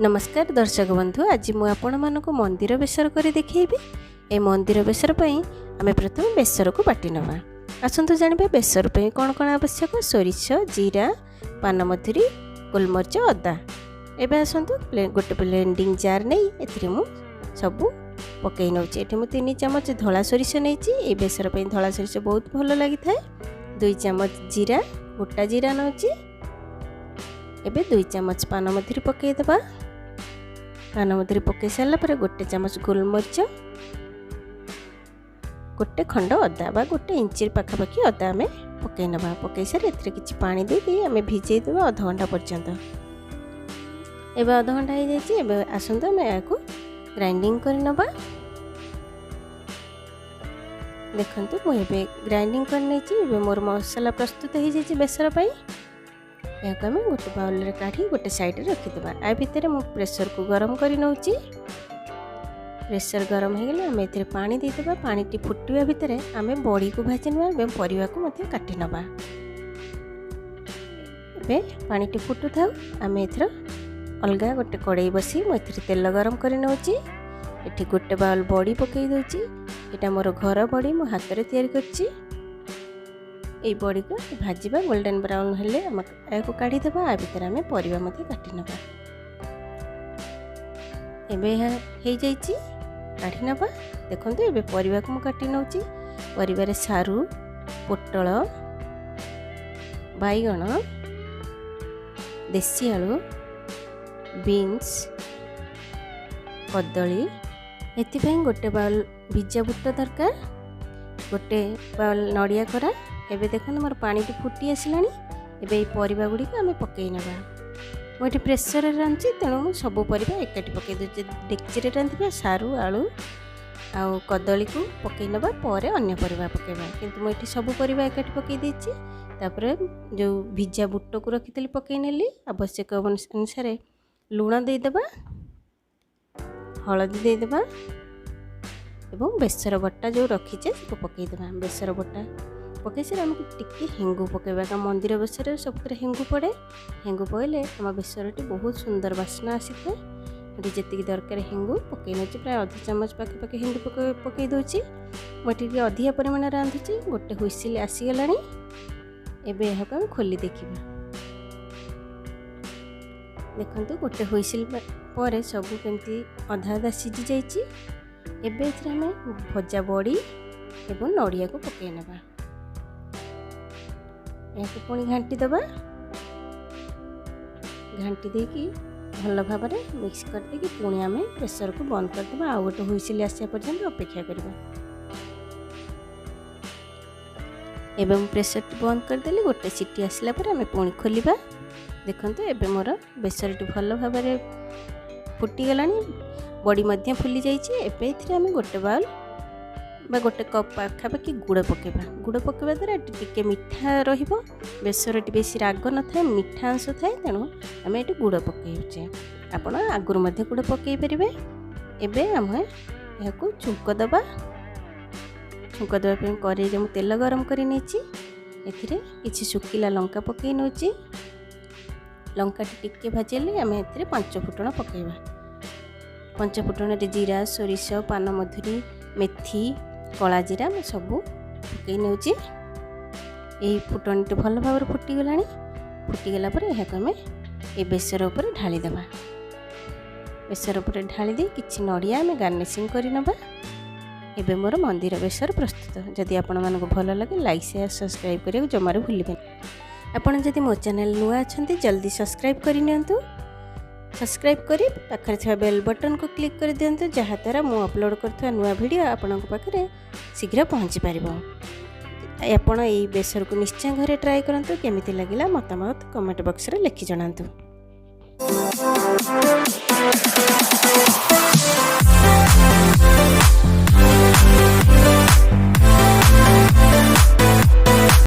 नमस्कार दर्शक बंधु, आज मुझे आपण मानक मंदिर बेसर कर देखी। ए मंदिर बेसर आम प्रथम बेसर को बाटी नवा। आसतु जानिबा बेसर कौन कौन आवश्यक। सोरिष, जीरा, पानमधुरी, गोलमरिच, अदा। एबे आसतु गोटे ब्लेंडिंग जार नहीं एथिरे मु सबू पकई नौची। एठी मु 3 चमच धला सोरिष नहीं। बेसर धला सोरिष बहुत भल लगी था। 2 चमच जीरा, गोटा जीरा नौची। एबे 2 चमच पानमधुरी पकई देबा। पानमधुरी पकई सारा पर गोटे चमच गोलमरिच, गोटे खंड अदा बा गोटे इंच पाखापाखि अदा आम पकई नवा। पकई सारे एथिरे किछि पानी देके आम भिजई देबा आधा घंटा पर्यंत। एबे आधा घंटा हो जाइए। एबे आसंतु आम याकू ग्राइंडिंग कर नवा। देखंतु मुझे ग्राइंडिंग कर नहीं। एबे मोर मसाला प्रस्तुत हो जाइए बेसर पाई। या आम गोटे बाउल रे काढ़ी गोटे साइड रे रखिदेबा। आ भितर मु प्रेशर को गरम कर नौची। प्रेशर गरम हो गले आम एथिरे पानी देदेबा। पानी टी फुटिबा भितर आम बड़ी को भाजी नवा एवं परिवा को मध्य काटी नवा। एबे पानी टी फुटु थाउ आम एथिरे अलगा गोटे कड़ाई बसी मु एथिरे तेल गरम कर नौची। एठी गोटे बाउल बड़ी पकई दउची। एटा मोर घर बड़ी मु हाथ रे तैयारी करची। এই बड़ी को भाजवा गोल्डन ब्राउन हेले को काढ़ी देबा। आ भितर आम परिवा मध्य काटी नवा। एबे हे जाइची काढ़ी नवा। देखंतु एबे परिवा को मु काटी नउची। परिवा रे सारू, पोटल, बाईगण, देसी आलू, बीन्स, कदली। एथि गोटे बाउल भिजा बुट दरकार। गोटे बाउल नड़िया करा। एबे देखो मोर पानी टी फुटी आसलानी। एबे परिवा गुड़ी को आम पकई नवा। मुझे प्रेसर रांधि तेणु मुझे सबू परिवा एकाठी पकई दूचे। डेक्ची रांधिबा सारू, आलू आउ कदली को पकई नवा पर अन्य परिवा पकेबा। किंतु मुझे सबू परिवा एकाठी पकई देछि। तापर जो भिजा बुट को रखी पकई नेली। आवश्यक अनुसार लुण देदेबा, हलदी देदेबा एवं बेसर बटा जो रखीचे से पकई देबा। बेसर बटा पकई सारे आमको टिके हेंगु पकेबा। का मंदिर बेसर सब हेंगु पड़े। हेंगु पड़े आम बेसरटी बहुत सुंदर बास्ना आसी था। जी दरकार हेंगु पकई नौची। प्राय आधा चमच पाखे हेंगु पकई दूची। मुझे अधिका परिमाण रांधुची। गोटे हुइसिल आसीगला। एबे यहां आम खोली देखिबा। देखंतु गोटे हुइसिल पर सबू केमती अधा अधा सिझी जाइए। एबे एथिरे आम भजा बड़ी एवं नड़िया को पकई नवा। या पुणी घाटी दबा। घाटी देकी भल भाव में मिक्स करदे कि पुणी आम प्रेसर को बंद करदे। आ गोटे हुइसिल आसा पर्यंत अपेक्षा करबा। एवं प्रेसर बंद करदेली। गोटे सीटी आसला पर आम पुणी खोलिबा। देखंतु एबे मोर बेसरटी भल भाव में फुटीगलानी। बड़ी मध्य फुली जाइए। एबे एथिरे आम गोटे बाउल बा गोटे कप पाखापाखि गुड़ पकेबा। गुड़ पकेबा द्वारा टिके मिठा रहिबो। बेसरटी बेसी राग न थाए, मिठा अंश थाए। तेणु आम ये गुड़ पकईचे। आपण आगुरी मध्य गुड़ पकई पारे। एबे आम यहाँ छुंक दबा। छुंक देवाई कड़ाई में तेल गरम कर एथिरे किछि सुखिला लंका पकई नौची। लंका टिके भाजिले आम एथिरे 5 फुटण पकईबा। 5 फुटण जीरा, सोरिष, पानमधुरी, मेथी, कला जीरा मैं सबू पकई नौची। यही फुटणटी भल भाव फुटीगला। फुटीगला यहाँ आम ये बेसर उपर ढाली देबा। बेसर उपर ढाली दे किछि नड़िया आम गार्निशिंग कर नबा। एबे मोर मंदिर बेसर प्रस्तुत। जदि आपण मानक भल लगे लाइक शेयर सब्सक्राइब करियो जमारू भूलिबे। आपण जदि मो चैनल नुआ अछंती जल्दी सब्सक्राइब करि नियंतु। सब्सक्राइब करी पाखरे थिबा बेल बटन को क्लिक कर दियंतु। जहा द्वारा मु अपलोड करथुवा नुआ वीडियो आपनक पाखरे शीघ्र पहुंची पारिबो। आपण एई बेसर को निश्चय घरे ट्राई करंतु। केमिति लागिला मतामत कमेंट बॉक्स रे लिखि जणांतु।